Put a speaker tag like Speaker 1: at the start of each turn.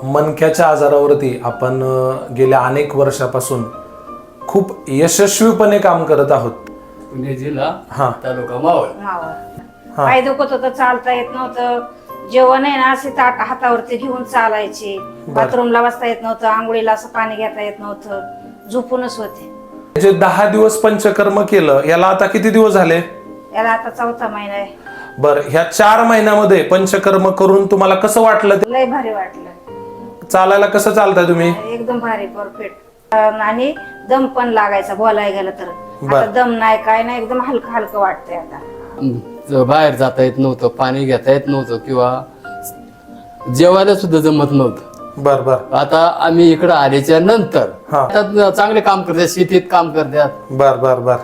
Speaker 1: मणक्याच्या आजारावरती आपण गेल्या अनेक वर्षापासून खूप यशस्वीपणे काम करत आहोत.
Speaker 2: पुणे जिल्हा
Speaker 1: हा.
Speaker 2: तालुका मावळ.
Speaker 3: पाय दुखत होतं, चालता येत नव्हतं. जेवण आहे ना असे ताट हातावरती घेऊन चालायचे. बाथरूमला बसता येत नव्हतं, आंघोळीला असं पाणी घेता येत नव्हतं, झोपूनच होते.
Speaker 1: जे 10 दिवस पंचकर्म केलं याला आता किती दिवस झाले?
Speaker 3: याला आता 4था महिना आहे.
Speaker 1: बर, ह्या 4 महिन्यामध्ये पंचकर्म करून तुम्हाला कसं वाटलं?
Speaker 3: लय भारी वाटलं.
Speaker 1: चालायला कसं चालताय तुम्ही?
Speaker 3: एकदम भारी, परफेक्ट. आणि दम पण लागायचा बोलायला गेलं तर. आता दम नाही, काय नाही, एकदम हलकं हलकं वाटतंय आता.
Speaker 2: बाहेर जाता येत नव्हतं, पाणी घेता येत नव्हतं किंवा जेवायला सुद्धा जमत नव्हतं.
Speaker 1: बर बर.
Speaker 2: आता आम्ही इकडे आल्याच्या नंतर
Speaker 1: हा.
Speaker 2: चांगले काम करतात, शेतीत काम करतात.
Speaker 1: बर बर बर.